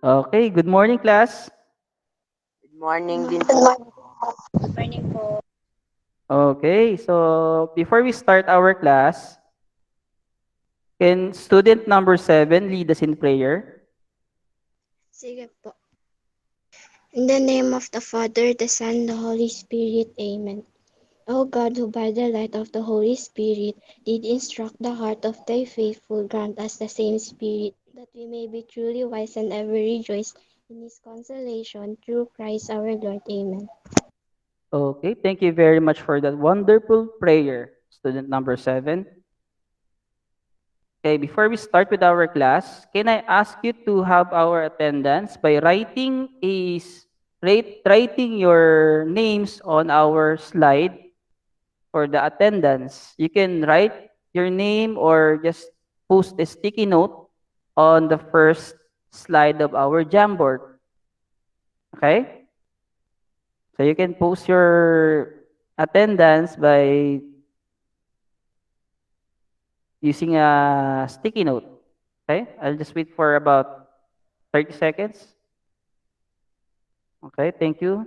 Okay, good morning, class. Good Good morning din morning po. po. Good morning po. Okay, so before we start our class, can student number 7 lead us in prayer? Sige po. In the name of the Father, the Son, the Holy Spirit. Amen. O God, who by the light of the Holy Spirit did instruct the heart of thy faithful, grant us the same Spirit, that we may be truly wise and ever rejoice in his consolation through Christ our Lord. Amen. Okay, thank you very much for that wonderful prayer, student number 7. Okay, before we start with our class, can I ask you to have our attendance by writing your names on our slide for the attendance. You can write your name or just post a sticky note on the first slide of our Jamboard. Okay? So you can post your attendance by using a sticky note. Okay? I'll just wait for about 30 seconds. Okay, thank you.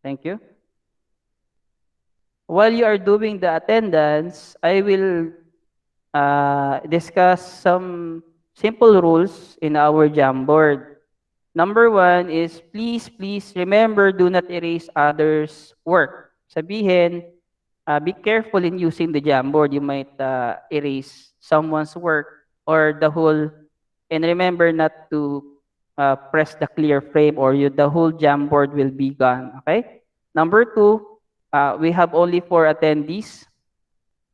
Thank you. While you are doing the attendance, I will discuss some simple rules in our Jamboard. Number one is please remember, do not erase others' work. Sabihin, be careful in using the Jamboard. You might erase someone's work or the whole, and remember not to press the clear frame or the whole Jamboard will be gone. Okay? Number two, we have only four attendees.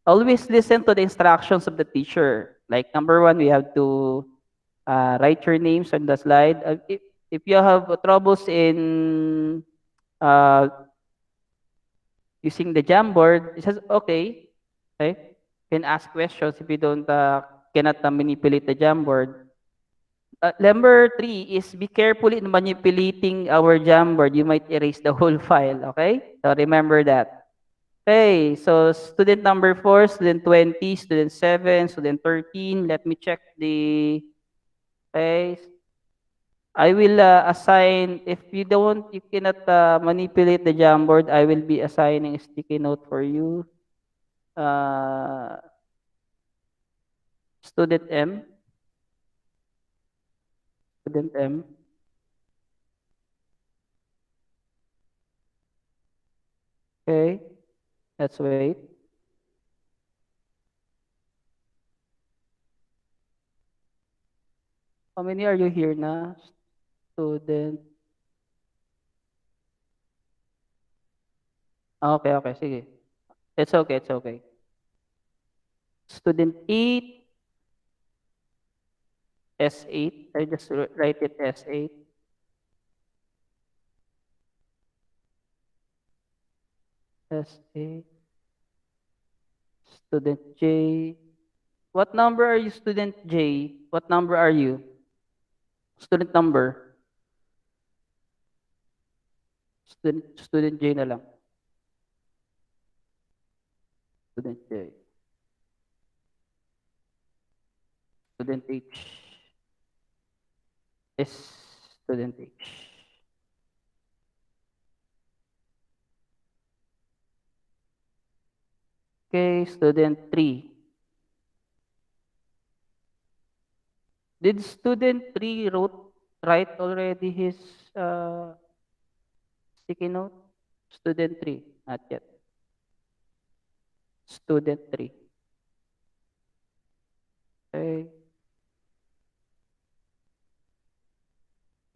Always listen to the instructions of the teacher. Like number one, we have to write your names on the slide. If you have troubles in uh, using the Jamboard, it says okay. Okay, you can ask questions if you don't cannot manipulate the Jamboard. Number three is be careful in manipulating our Jamboard. You might erase the whole file. Okay, so remember that. Okay, so student number 4, student 20, student 7, student 13. Let me check the. Okay, I will assign, if you cannot manipulate the Jamboard, I will be assigning a sticky note for you. Uh, student M, student M. Okay, let's wait. How many are you here na? Student. Okay, okay, sige. It's okay, it's okay. Student 8, S8. I just write it S8. S8. Student J. What number are you, student J? What number are you? Student number. Student J na lang. Student J. Student H. S. Student H. Okay, student 3. Did student 3 write already his uh, sticky note? Student 3, not yet. Student 3. Okay.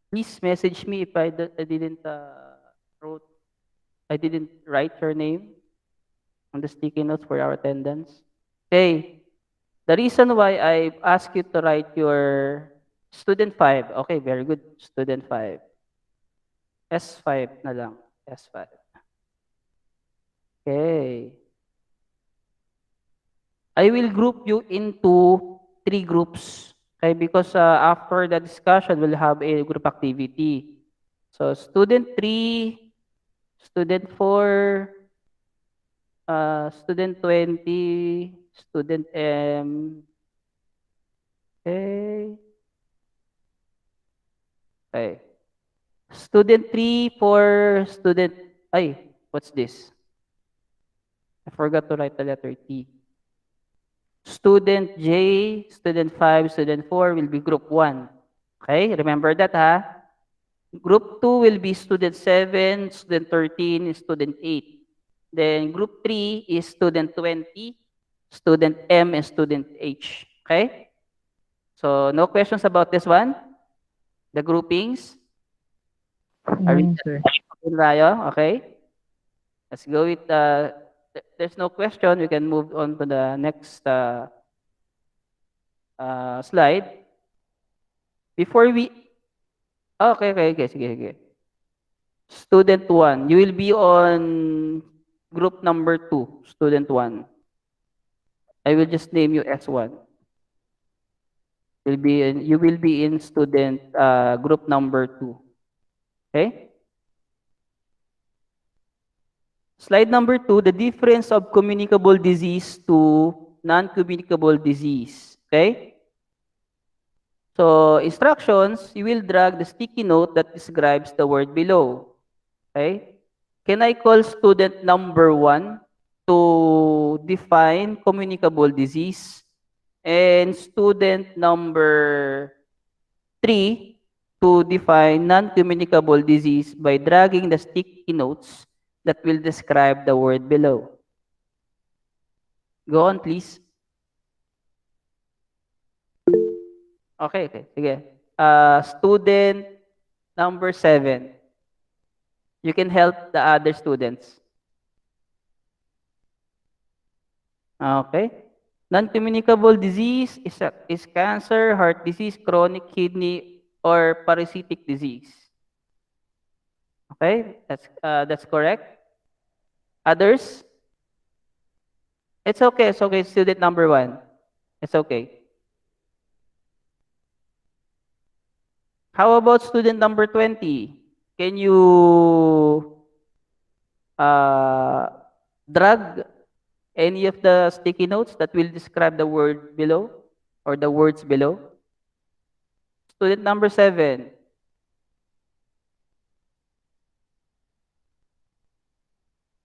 Please message me if I didn't wrote I didn't write your name on the sticky notes for our attendance. Okay. The reason why I ask you to write your student 5. Okay, very good. Student 5. S5 na lang. S5. Okay. I will group you into three groups. Okay, because after the discussion, we'll have a group activity. So, student 3, student 4, student 20, student M. Okay. Okay. Student 3 for student, ay, what's this? I forgot to write the letter T. Student J, student 5, student 4 will be group 1. Okay, remember that ha? Group 2 will be student 7, student 13, student 8. Then group 3 is student 20, student M, and student H. Okay? So no questions about this one? The groupings? Are we No, sir. okay tayo? Okay? Let's go with there's no question. We can move on to the next slide. Before we okay, okay, okay, sige, sige. Student 1, you will be on group number 2, student 1. I will just name you S1. You will be in student group number 2. Okay? Slide number 2, the difference of communicable disease to non-communicable disease. Okay? So, instructions, you will drag the sticky note that describes the word below. Okay? Can I call student number 1 to define communicable disease and student number 3 to define non-communicable disease by dragging the sticky notes that will describe the word below? Go on, please. Okay, okay. Sige. Student number 7. You can help the other students. Okay. Non-communicable disease is cancer, heart disease, chronic kidney, or parasitic disease. Okay, that's correct. Others? It's okay. It's okay. Student number 1. It's okay. How about student number 20? Can you drag any of the sticky notes that will describe the word below or the words below? Student number 7.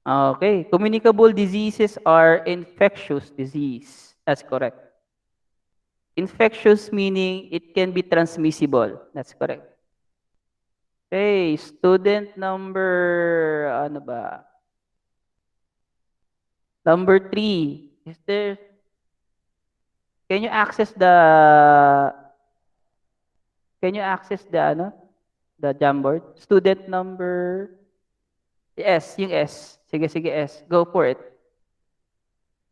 Okay. Communicable diseases are infectious disease. That's correct. Infectious meaning it can be transmissible. That's correct. Okay, student number, ano ba? Number 3. Is there, can you access the, ano, the Jamboard? Student number, S, yung S. Sige, sige, S. Go for it.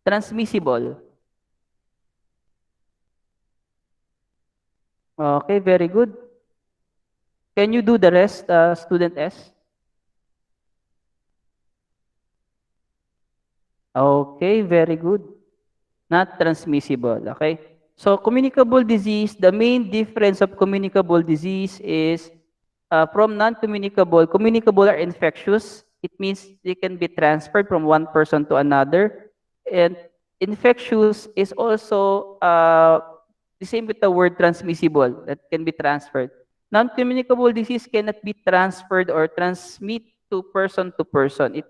Transmissible. Okay, very good. Can you do the rest, student S? Okay, very good. Not transmissible, okay? So communicable disease, the main difference of communicable disease is from non-communicable, communicable are infectious. It means they can be transferred from one person to another. And infectious is also the same with the word transmissible, that can be transferred. Non-communicable disease cannot be transferred or transmit to person to person.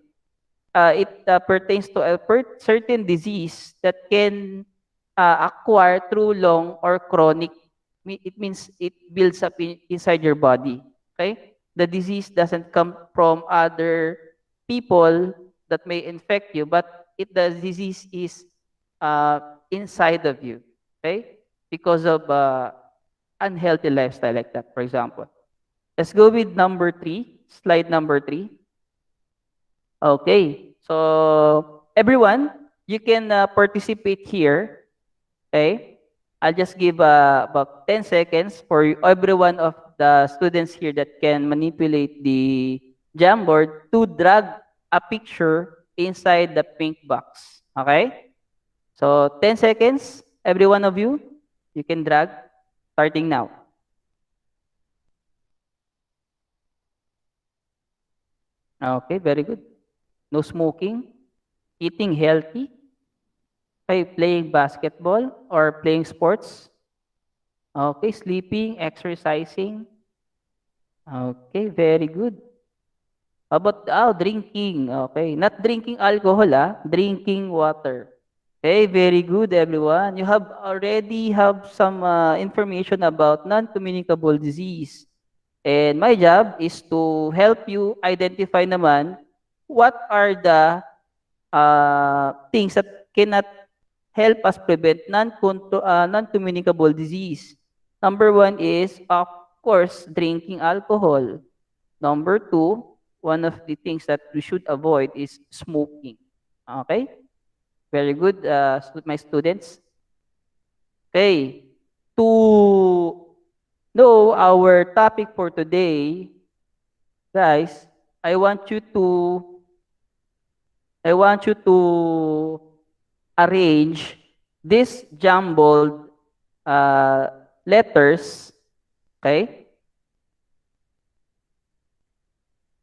It pertains to a certain disease that can acquire through long or chronic. It means it builds up inside your body. Okay? The disease doesn't come from other people that may infect you, but the disease is inside of you. Okay? Because of unhealthy lifestyle like that, for example. Let's go with number 3, slide number 3. Okay, so everyone, you can participate here. Okay, I'll just give about 10 seconds for every one of the students here that can manipulate the Jamboard to drag a picture inside the pink box. Okay, so 10 seconds, every one of you, you can drag, starting now. Okay, very good. No smoking, eating healthy, okay, playing basketball or playing sports, okay, sleeping, exercising, Okay, very good. How about drinking? Okay, not drinking alcohol, drinking water. Okay, very good, everyone. You have already have some information about non-communicable disease. And my job is to help you identify naman what are the things that cannot help us prevent non-communicable disease. Number one is, of course, drinking alcohol. Number two, one of the things that we should avoid is smoking. Okay? Very good, my students. Okay. To know our topic for today, guys, I want you to I want you to arrange this jumbled letters, okay,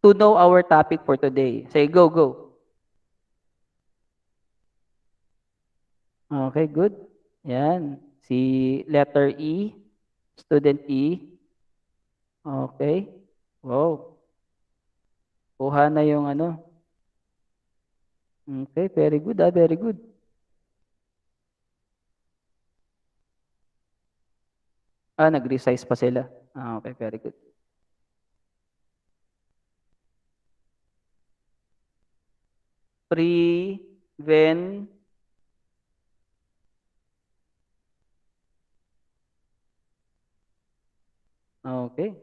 to know our topic for today. Say go, go. Okay, good. Yan. Si letter E, student E. Okay. Wow. Kuha na yung ano. Okay, very good, very good. Nag-resize pa sila. Okay, very good. Prevent Okay.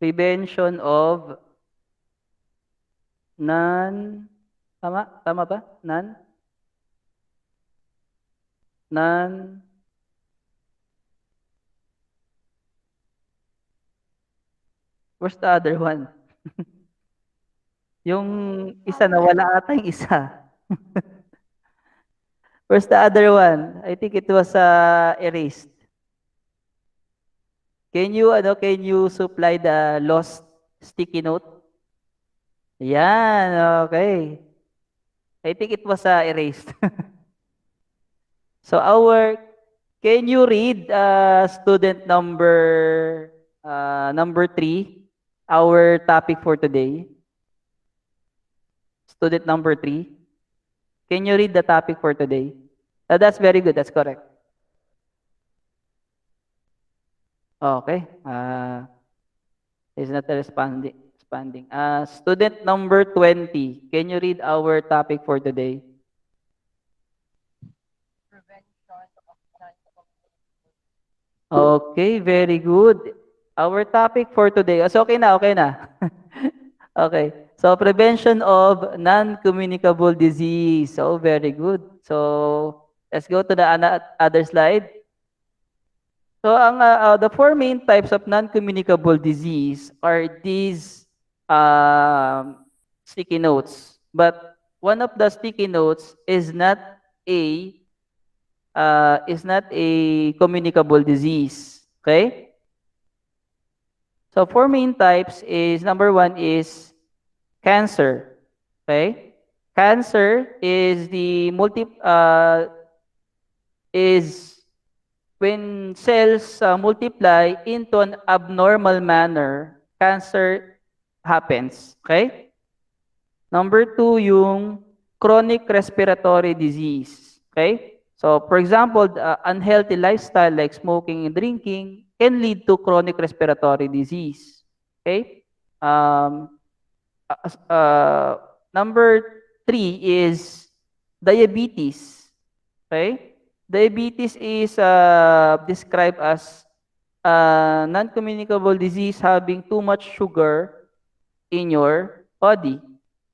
Prevention of non tama tama ba? Non where's the other one? Yung isa nawala ata yung isa. Where's the other one? I think it was erased. Can you supply the lost sticky note? Yan, okay. I think it was erased. So can you read student number 3, our topic for today? Student number 3, can you read the topic for today? That's very good. That's correct. Okay. Is not responding. Student number 20, can you read our topic for today? Okay, very good. Our topic for today. So okay na, okay na. Okay. So prevention of non-communicable disease. So very good. So let's go to the other slide. So the four main types of non-communicable disease are these sticky notes. But one of the sticky notes a is not a communicable disease. Okay? So four main types is number one is cancer. Okay? Cancer is is when cells multiply into an abnormal manner, cancer happens. Okay? Number two, yung chronic respiratory disease. Okay? So, for example, the unhealthy lifestyle like smoking and drinking can lead to chronic respiratory disease. Okay? Um, Number three is diabetes. Okay? Diabetes is described as non-communicable disease having too much sugar in your body.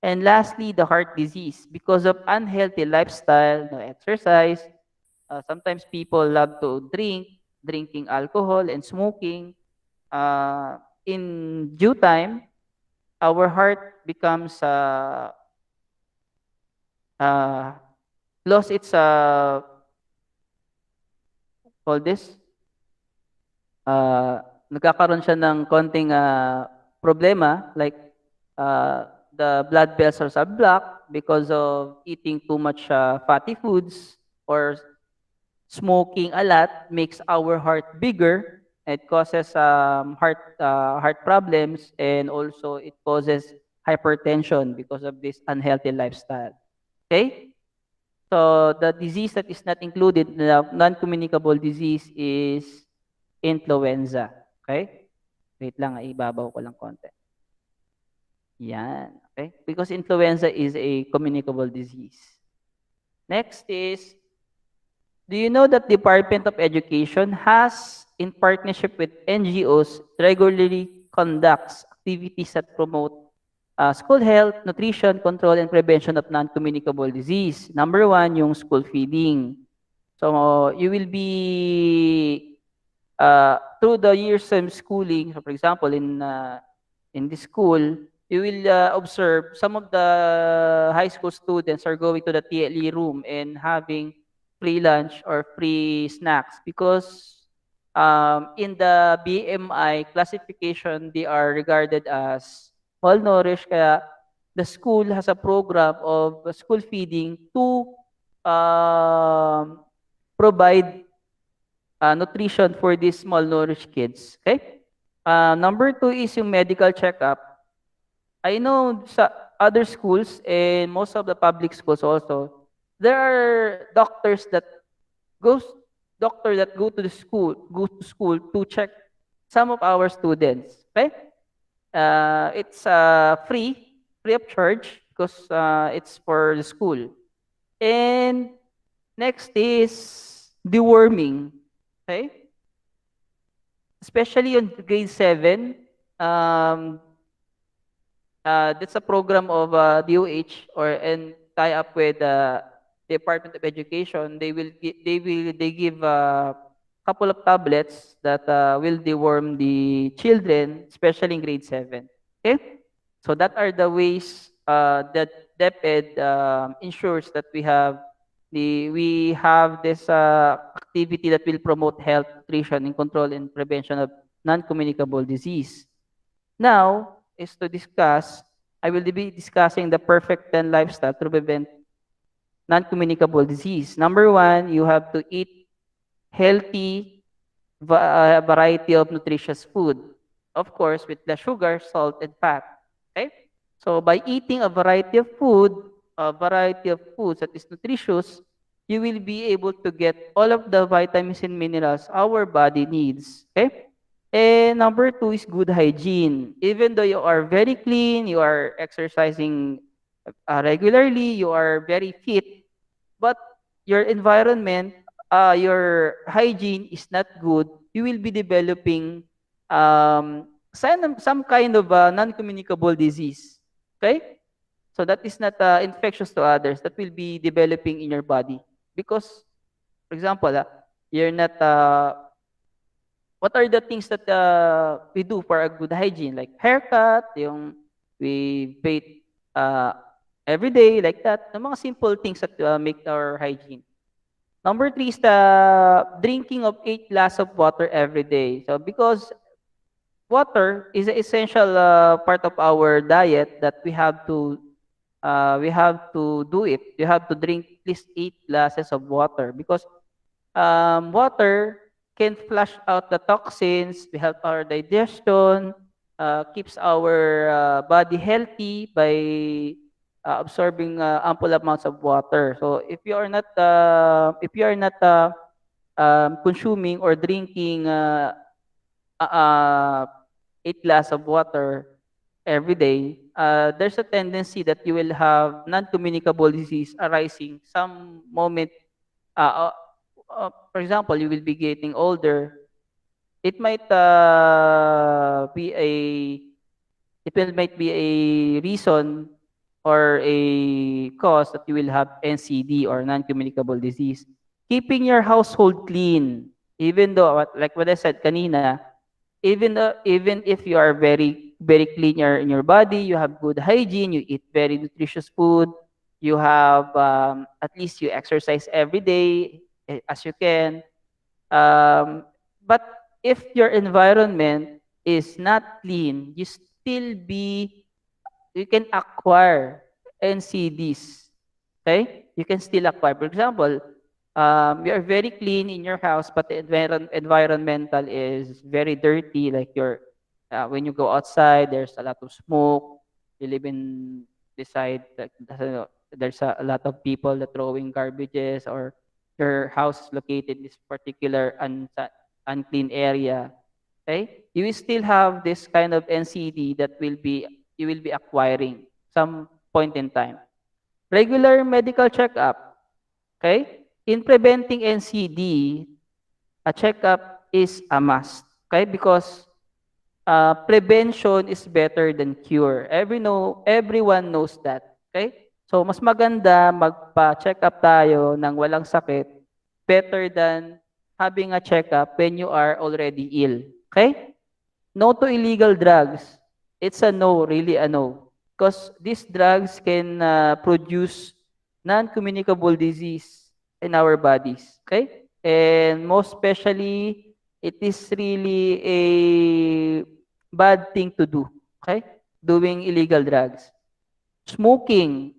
And lastly, the heart disease. Because of unhealthy lifestyle, no exercise, sometimes people love to drinking alcohol and smoking. In due time, our heart becomes uh, lost its call this nagkakaroon siya ng konting problema like the blood vessels are blocked because of eating too much fatty foods or smoking a lot makes our heart bigger It causes heart problems, and also it causes hypertension because of this unhealthy lifestyle. Okay? So the disease that is not included in the non-communicable disease is influenza. Okay? Wait lang, ibabaw ko lang konti. Yan. Okay? Because influenza is a communicable disease. Next is, do you know that Department of Education has, in partnership with NGOs, regularly conducts activities that promote school health, nutrition, control, and prevention of non-communicable disease. Number one, yung school feeding. So you will be through the years of schooling. So for example, in this school, you will observe some of the high school students are going to the TLE room and having free lunch or free snacks because in the BMI classification, they are regarded as malnourished. Kaya the school has a program of school feeding to provide nutrition for these malnourished kids. Okay? Number two is yung medical checkup. I know sa other schools and most of the public schools also, there are goes go to school to check some of our students. Okay? It's free of charge because it's for the school. And next is deworming. Okay? Especially on grade 7, um, that's a program of DOH or and tie up with Department of Education. They give a couple of tablets that will deworm the children, especially in grade 7. Okay, so that are the ways that DepEd ensures that we have this activity that will promote health, nutrition, and control and prevention of non-communicable disease. Now is to discuss, I will be discussing the perfect 10 lifestyle to prevent non-communicable disease. Number one, you have to eat healthy variety of nutritious food. Of course, with less sugar, salt, and fat. Okay? So by eating a variety of foods that is nutritious, you will be able to get all of the vitamins and minerals our body needs. Okay? And number two is good hygiene. Even though you are very clean, you are exercising regularly, you are very fit, but your environment, your hygiene is not good, you will be developing some kind of non-communicable disease. Okay? So that is not infectious to others. That will be developing in your body. Because, for example, you're not, what are the things that we do for a good hygiene? Like haircut, yung we bathe uh, every day, like that. The mga simple things that make our hygiene. Number three is the drinking of 8 glasses of water every day. So because water is an essential part of our diet that we have to do it. You have to drink at least 8 glasses of water because water can flush out the toxins, we help our digestion, keeps our body healthy by absorbing ample amounts of water. So if you are not consuming or drinking uh, uh, 8 glasses of water every day, there's a tendency that you will have non-communicable disease arising some moment. For example, you will be getting older. It might be a might be a reason or a cause that you will have NCD or non-communicable disease. Keeping your household clean, even though like what I said kanina, even if you are very clean in your body, you have good hygiene, you eat very nutritious food, you have at least you exercise every day as you can. Um, but if your environment is not clean, you can acquire NCDs. Okay? You can still acquire. For example, You are very clean in your house, but the environmental is very dirty. Like when you go outside, there's a lot of smoke. You live in this side, like, there's a lot of people that throwing garbages, or your house is located in this particular unclean area. Okay, you will still have this kind of NCD that you will be acquiring some point in time. Regular medical checkup. Okay? In preventing NCD, a checkup is a must. Okay? Because prevention is better than cure. Everyone knows that. Okay? So, mas maganda magpa-check up tayo ng walang sakit better than having a checkup when you are already ill. Okay? No to illegal drugs. It's a no, really a no. Because these drugs can produce non-communicable disease in our bodies. Okay? And most especially, it is really a bad thing to do. Okay? Doing illegal drugs. Smoking.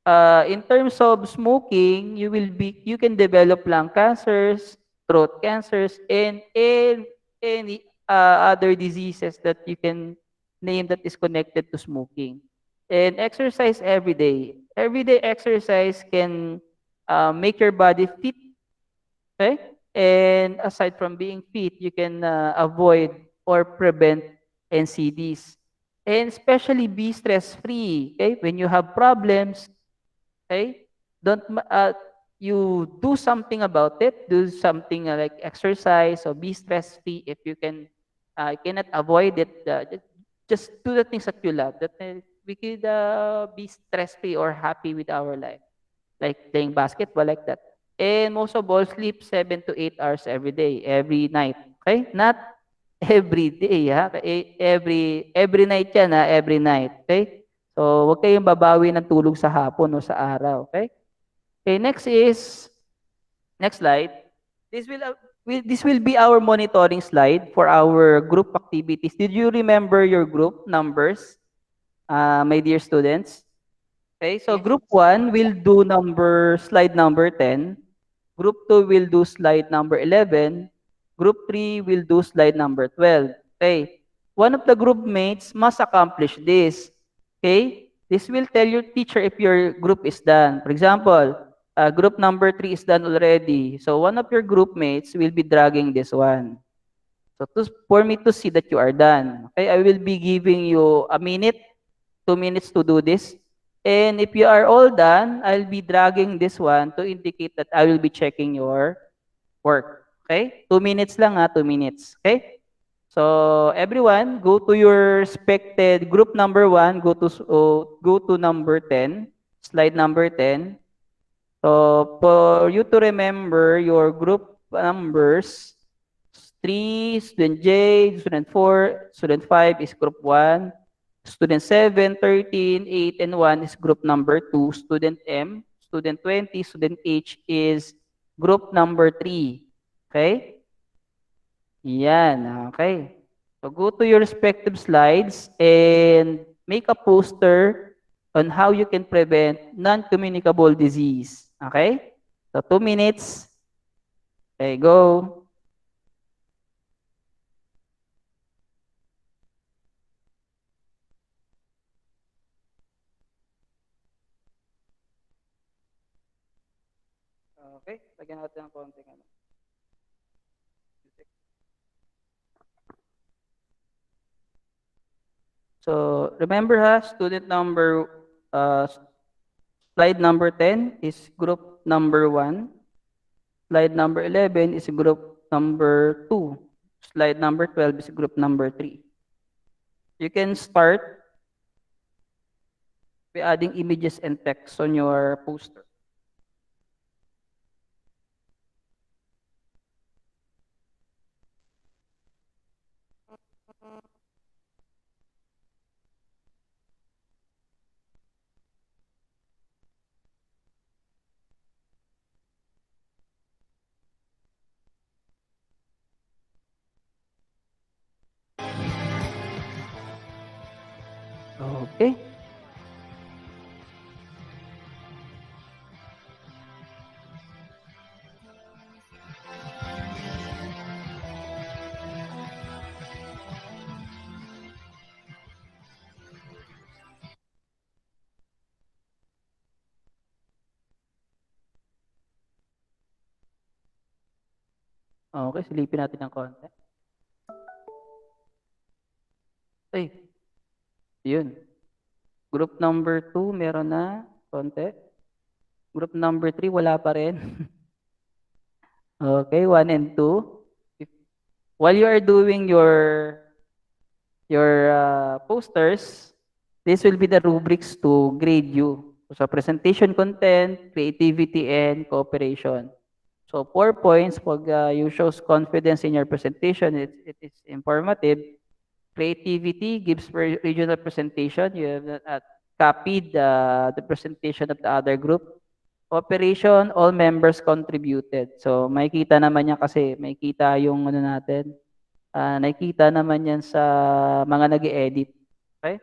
In terms of smoking, you can develop lung cancers, throat cancers, and any other diseases that you can name that is connected to smoking. And exercise every day. Everyday exercise can make your body fit. Okay? And aside from being fit, you can avoid or prevent NCDs. And especially be stress-free. Okay? When you have problems, okay, you do something about it. Do something like exercise or be stress-free if you cannot avoid it. Just do the things that you love. That we could be stress-free or happy with our life, like playing basketball, like that. And most of all, sleep 7 to 8 hours every day, every night. Okay? Not every day, ha? Every night yan, ha? Every night. Okay? So, huwag kayong babawi ng tulog sa hapon o sa araw. Okay? Okay, next slide. This will be our monitoring slide for our group activities. Did you remember your group numbers, my dear students? Okay, so Yes. group 1 will do slide number 10. Group 2 will do slide number 11. Group 3 will do slide number 12. Okay. One of the group mates must accomplish this. Okay. This will tell your teacher if your group is done. For example, group number 3 is done already. So one of your group mates will be dragging this one. So for me to see that you are done. Okay, I will be giving you a minute, 2 minutes to do this. And if you are all done, I'll be dragging this one to indicate that I will be checking your work. Okay? 2 minutes lang, 2 minutes. Okay? So everyone, go to your respected group number 1, go to number 10, slide number 10. So for you to remember your group numbers, 3, student J, student 4, student 5 is group 1. Student 7, 13, 8, and 1 is group number 2. Student M, student 20, student H is group number 3. Okay? Yan. Okay. So go to your respective slides and make a poster on how you can prevent non-communicable disease. Okay? So 2 minutes. Okay, go. Okay, lagyan natin ng konting ano. So, remember student slide number 10 is group number 1. Slide number 11 is group number 2. Slide number 12 is group number 3. You can start by adding images and text on your poster. Okay. Okay, silipin natin ng konti. Ay, yun. Group number 2, meron na konti. Group number 3, wala pa rin. Okay, 1 and 2. While you are doing your posters, this will be the rubrics to grade you. So presentation content, creativity, and cooperation. So 4 points pag you shows confidence in your presentation, it is informative. Creativity gives regional presentation. You have copied the presentation of the other group. Cooperation, all members contributed. So makikita naman yan kasi makikita yung ano natin. Nakikita naman yan sa mga nag-edit. Okay?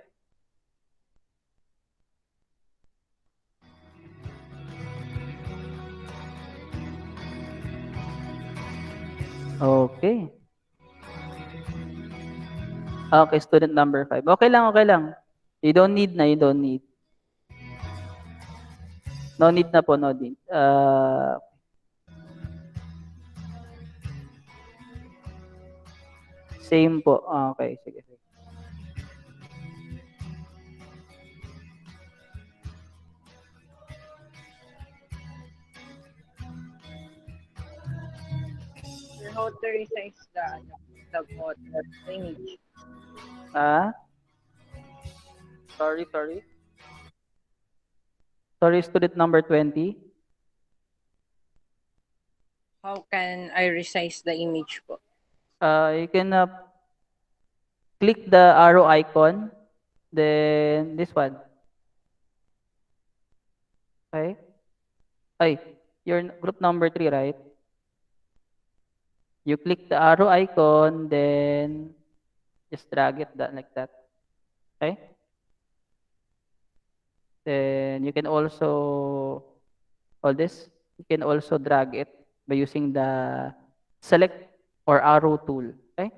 Okay. Okay, student number 5. Okay lang, okay lang. You don't need na, you don't need. No need na po, no need. Same po. Okay, sige, sige. Sir, how to resize the photo, the image? Ah? Sorry, sorry. Sorry, student number 20. How can I resize the image po? You can click the arrow icon, then this one. Okay? Ay, you're group number 3, right? You click the arrow icon, then just drag it like that. Okay? Then you can also, all this, you can also drag it by using the select or arrow tool. Okay?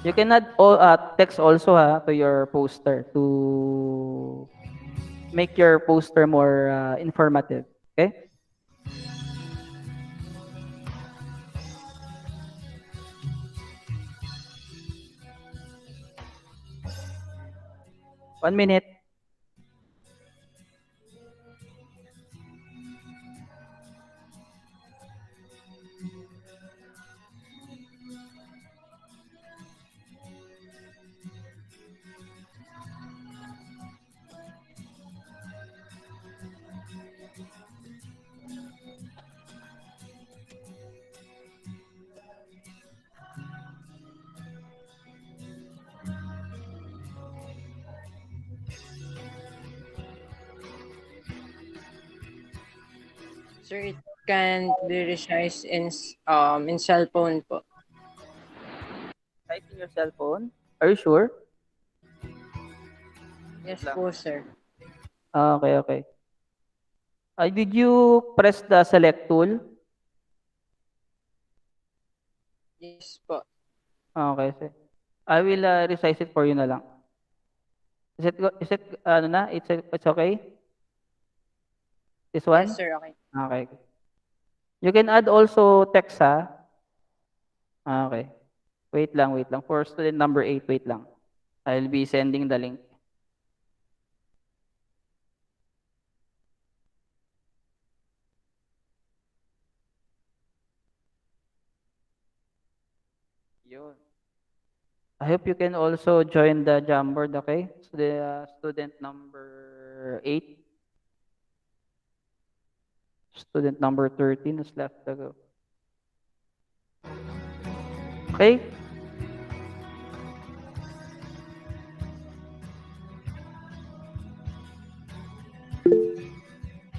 You can add all, text also to your poster to make your poster more informative. Okay? One minute. Sir, it can be resized in cell phone po. Type in your cell phone. Are you sure? Yes Lang. po, sir. Okay, okay. Did you press the select tool? Yes po. Okay, sir. I will resize it for you na lang. Is it ano na? It's okay? This one? Yes, sir. Okay. Okay. You can add also text ha. Okay. Wait lang, wait lang. For student number 8, wait lang. I'll be sending the link. Yun. I hope you can also join the Jamboard, okay? So the student number 8. Student number 13 is left to go. Okay?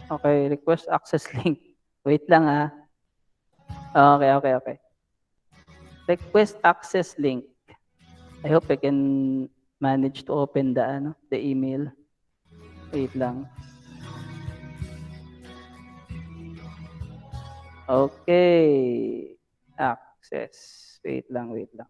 Okay, request access link. Wait lang ah. Okay, okay, okay. Request access link. I hope I can manage to open the email. Wait lang. Okay. Access. Wait lang, wait lang.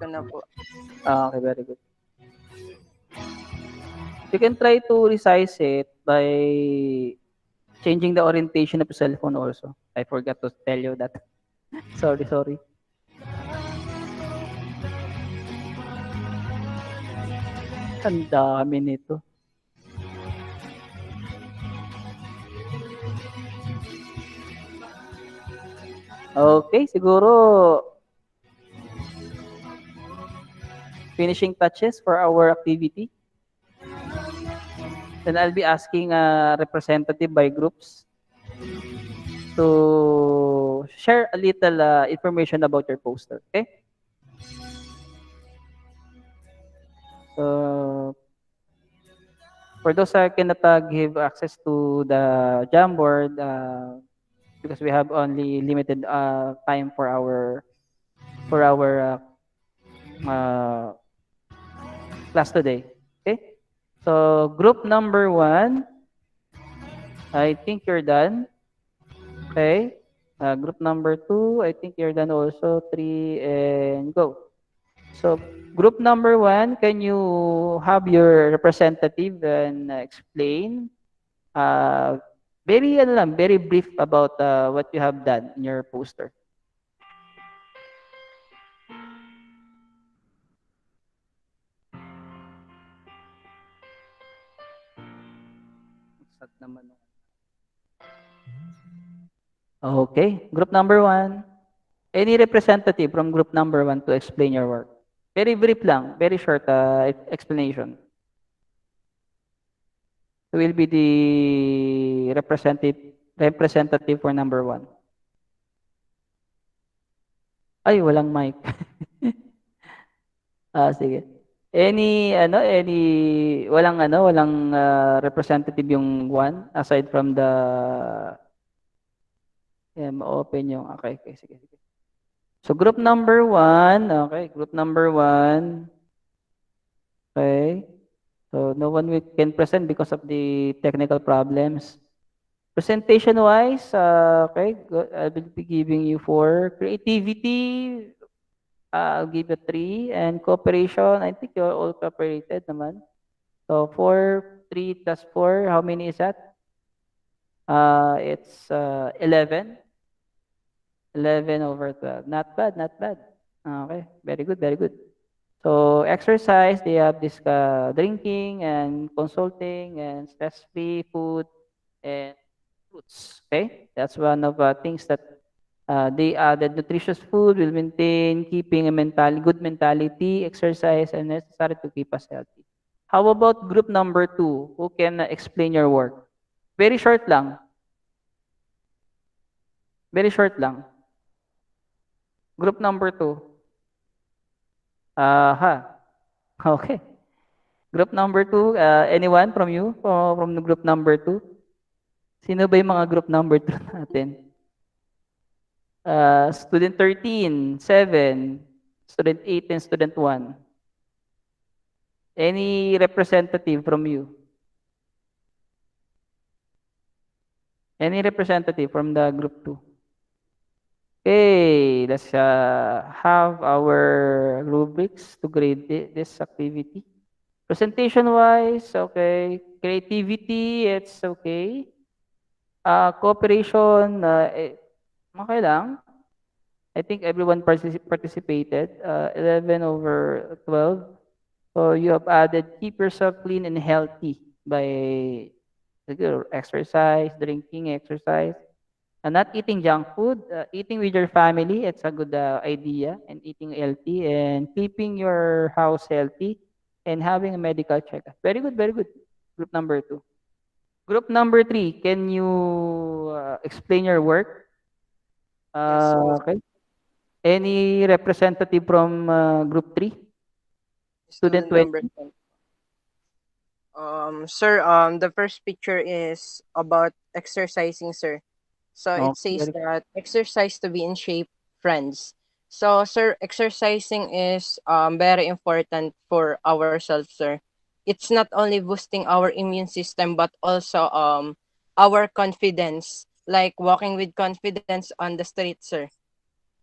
ko na po. Okay, very good. You can try to resize it by changing the orientation of your cell phone also. I forgot to tell you that. Sorry, sorry. Ang dami nito. Okay, siguro finishing touches for our activity. Then I'll be asking a representative by groups to share a little information about your poster. Okay? So for those who cannot give access to the Jamboard, because we have only limited time for our uh, class today. Okay? So group number 1, I think you're done. Okay. Group number 2, I think you're done also. 3 and go. So group number 1, can you have your representative and explain very ano lang, very brief about what you have done in your poster. Sad naman. Okay, group number 1. Any representative from group number 1 to explain your work? Very brief lang, very short explanation. Who will be the representative for number 1? Ay, walang mic. Sige. Walang representative yung 1 aside from the open yung okay, sige. So group number 1, okay, group number 1. Okay. So no one can present because of the technical problems. Presentation-wise, okay, I will be giving you 4. Creativity, I'll give you 3. And cooperation, I think you're all cooperated naman. So 4, 3 plus 4, how many is that? It's 11. 11 over 12. Not bad, not bad. Okay, very good, very good. So exercise, they have this drinking and consulting and stress-free food and fruits. Okay, that's one of the things that they added. Nutritious food will maintain keeping a good mentality, exercise, and necessary to keep us healthy. How about group number 2? Who can explain your work? Very short lang. Very short lang. Group number 2. Okay. Group number 2, anyone from you? From the group number 2? Sino ba yung mga group number 2 natin? Student 13, 7, student 8, and student 1. Any representative from you? Any representative from the group 2? Okay, let's have our rubrics to grade this activity. Presentation-wise, okay. Creativity, it's okay. Cooperation, okay lang. I think everyone participated. 11 over 12. So you have added keep yourself clean and healthy by exercise, drinking, exercise. And not eating junk food, eating with your family, it's a good idea. And eating healthy and keeping your house healthy and having a medical checkup. Very good, very good. Group number 2. Group number 3, can you explain your work? Yes, Okay. Any representative from group 3? Student student number 20? 10. Sir, the first picture is about exercising, sir. So it Okay, says very good. that exercise to be in shape, friends. So, sir, exercising is very important for ourselves, sir. It's not only boosting our immune system, but also our confidence, like walking with confidence on the street, sir.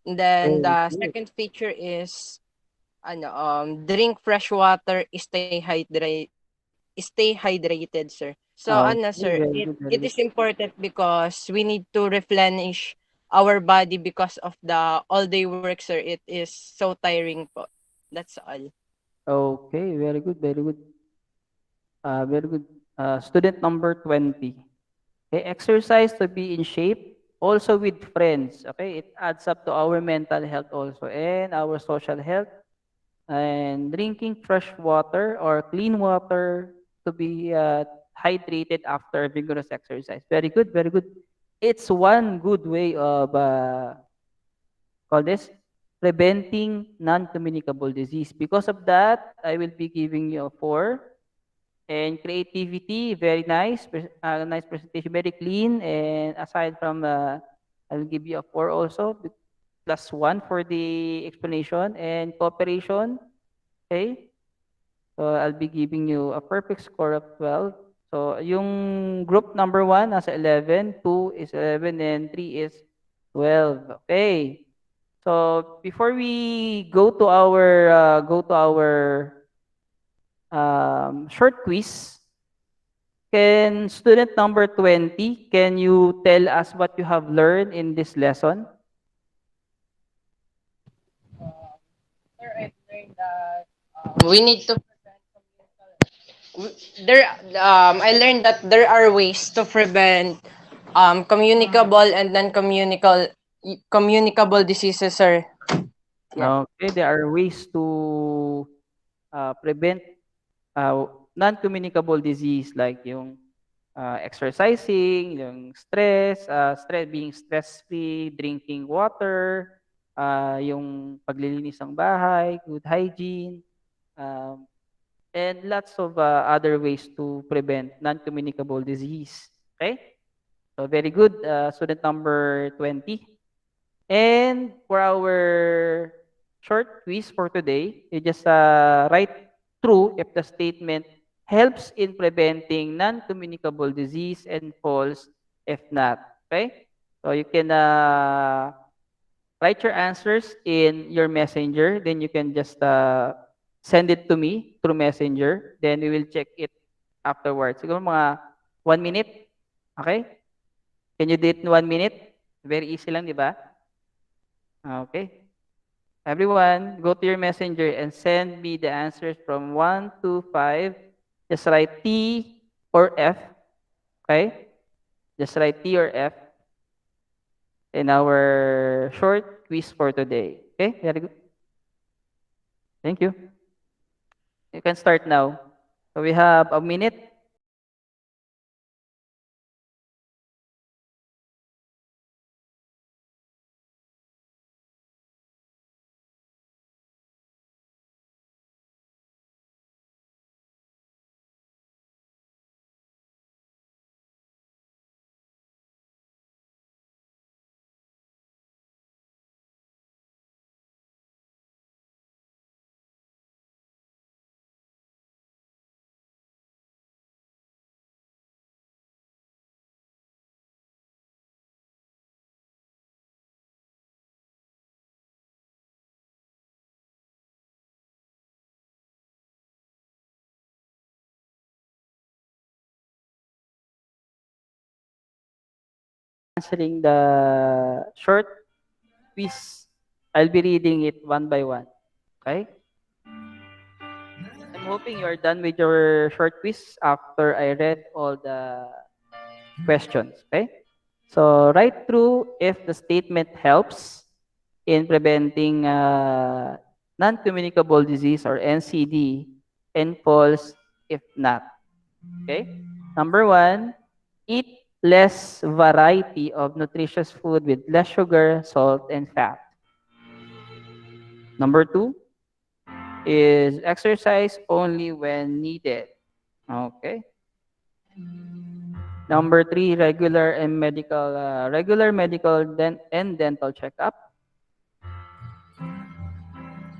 And then Very the good. second feature is drink fresh water, stay hydrated, sir. So sir, Okay, it very good, it is very good. important because we need to replenish our body because of the all day work, sir. It is so tiring po. That's all. Okay, very good, very good. Very good. Student number 20. Okay, exercise to be in shape, also with friends. Okay, it adds up to our mental health also and our social health. And drinking fresh water or clean water to be hydrated after vigorous exercise. Very good, very good. It's one good way of call this preventing non-communicable disease. Because of that, I will be giving you a 4. And creativity, very nice. Nice presentation, very clean. And aside from, I'll give you a 4 also, plus 1 for the explanation. And cooperation, okay? So I'll be giving you a perfect score of 12. So yung group number 1 nasa 11, 2 is 11, and 3 is 12. Okay. So before we go to our short quiz, can student number 20, can you tell us what you have learned in this lesson? Sir, I learned that we need to there I learned that there are ways to prevent communicable and non-communicable diseases, sir. Yes. Okay, there are ways to prevent non-communicable disease like yung exercising, yung being stress-free, drinking water, yung paglilinis ng bahay, good hygiene, um, and lots of other ways to prevent non-communicable disease. Okay? So very good, student number 20. And for our short quiz for today, you just write true if the statement helps in preventing non-communicable disease and false if not. Okay? So you can write your answers in your messenger. Then you can just send it to me through messenger. Then we will check it afterwards. Siguro mga 1 minute. Okay? Can you do it in 1 minute? Very easy lang, di ba? Okay. Everyone, go to your messenger and send me the answers from 1 to 5. Just write T or F. Okay? Just write T or F in our short quiz for today. Okay? Very good. Thank you. You can start now. So we have a minute. Answering the short quiz. I'll be reading it one by one. Okay? I'm hoping you're done with your short quiz after I read all the questions. Okay? So, write true if the statement helps in preventing non-communicable disease or NCD, and false if not. Okay? Number 1, eat less variety of nutritious food with less sugar, salt, and fat. Number 2 is exercise only when needed. Okay. Number 3, regular medical and dental checkup.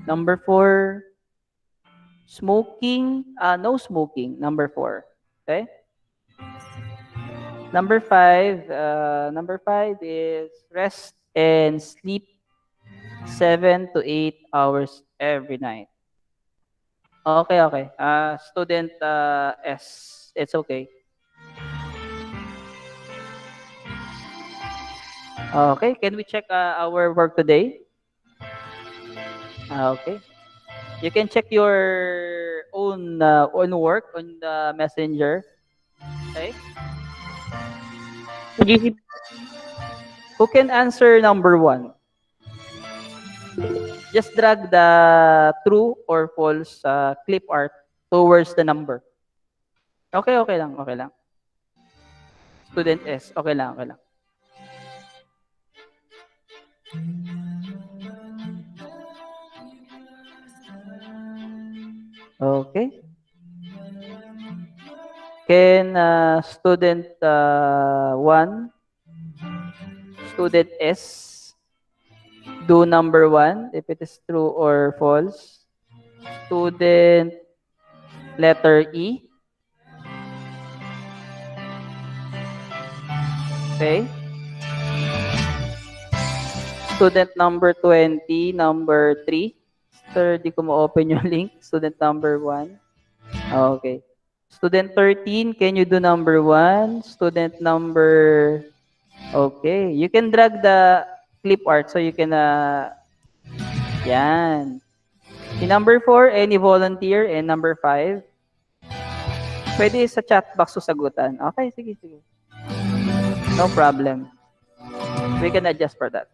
Number 4, no smoking. Number 4. Okay. Number 5 is rest and sleep 7 to 8 hours every night. Okay, okay. Student S. It's okay. Okay, can we check our work today? Okay. You can check your own work on the messenger. Okay. GC Who can answer number one? Just drag the true or false clip art towards the number. Okay, okay lang, okay lang. Student S, okay lang, okay lang. Okay. Can student 1, student S, do number 1 if it is true or false? Student letter E. Okay. Student number 20, number 3. Sir, di ko ma-open yung link. Student number 1. Okay. Student 13, can you do number 1? Student number... Okay. You can drag the clip art so you can... yan. Si number 4, any volunteer? And number 5, pwede sa chat box sagutan. Okay, sige, sige. No problem. We can adjust for that.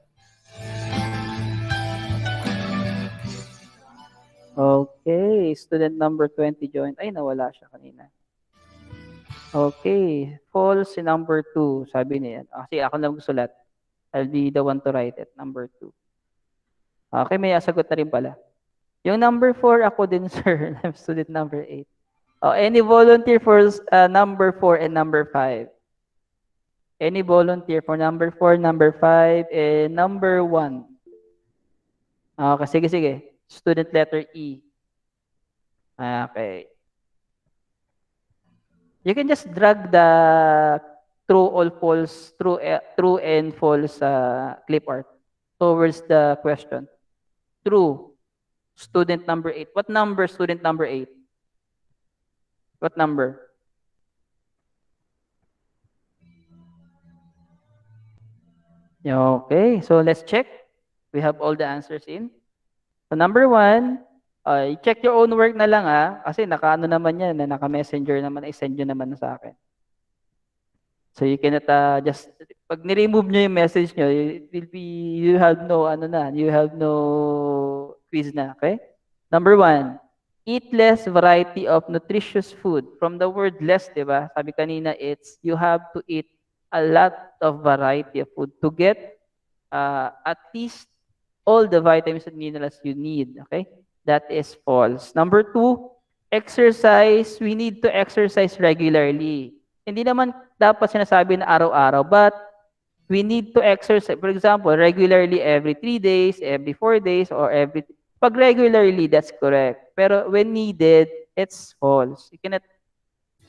Okay, student number 20 joined. Ay, nawala siya kanina. Okay, false si number 2, sabi niya. Kasi ako na magsulat. I'll be the one to write it, number 2. Okay, may sagot na rin pala. Yung number 4, ako din, sir. Student number 8. Oh, any volunteer for number 4 and number 5? Any volunteer for number 4, number 5, and number 1? Okay, sige, sige. Student letter E. Okay. You can just drag the true or false, true and false clip art towards the question. True. Student number 8. What number, student number 8? What number? Okay, so let's check. We have all the answers in. So number 1, check your own work na lang kasi naka-ano naman yan, naka-messenger naman, i-send nyo naman sa akin. So you cannot just, pag ni-remove nyo yung message nyo, it will be, you have no, you have no quiz na, okay? Number 1, eat less variety of nutritious food. From the word less, di ba? Sabi kanina, it's, you have to eat a lot of variety of food to get at least all the vitamins and minerals you need, okay? That is false. Number 2, exercise. We need to exercise regularly. Hindi naman dapat sinasabi na araw-araw, but we need to exercise. For example, regularly every 3 days, every 4 days, or every... Pag regularly, that's correct. Pero when needed, it's false. You cannot...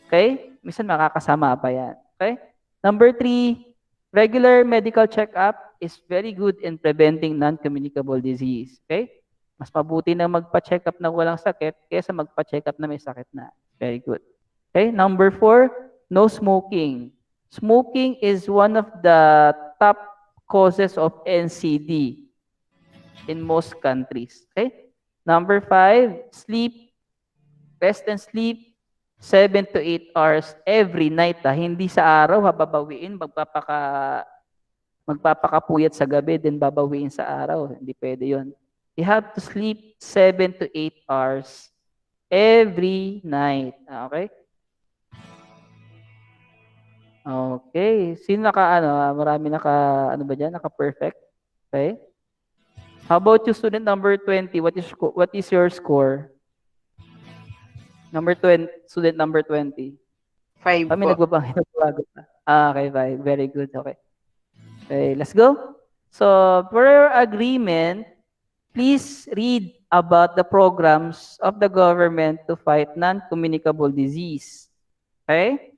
Okay? Minsan makakasama pa yan. Okay? Number 3, regular medical checkup is very good in preventing non-communicable disease. Okay? Mas mabuti na magpa-check up na walang sakit kaysa magpa-check up na may sakit na. Very good. Okay? Number 4, no smoking. Smoking is one of the top causes of NCD in most countries. Okay? Number 5, sleep. Rest and sleep 7 to 8 hours every night. Hindi sa araw, babawiin, magpapakapuyat sa gabi, then babawiin sa araw. Hindi pwede yun. You have to sleep 7 to 8 hours every night. Okay? Okay. Sino marami ano ba dyan? Naka-perfect? Okay? How about you, student number 20? What is your score? Number 20, student number 20. 5 Kami po. nagbabago pa. Okay, 5. Very good. Okay. Okay, let's go. So, for your agreement, please read about the programs of the government to fight non-communicable disease. Okay?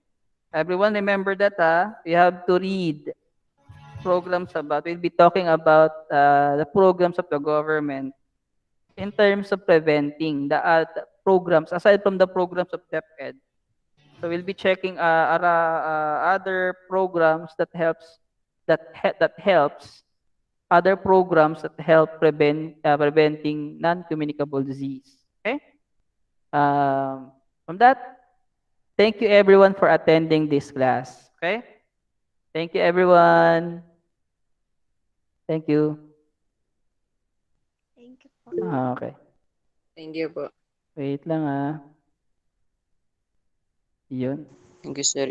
Everyone remember that, we have to read programs about, we'll be talking about the programs of the government in terms of preventing the programs aside from the programs of DepEd. So we'll be checking other programs that helps other programs that help preventing non-communicable disease. Okay. From that, thank you everyone for attending this class. Okay. Thank you everyone. Thank you. Thank you po. Okay. Thank you po. Wait lang ah. Yun. Thank you, sir.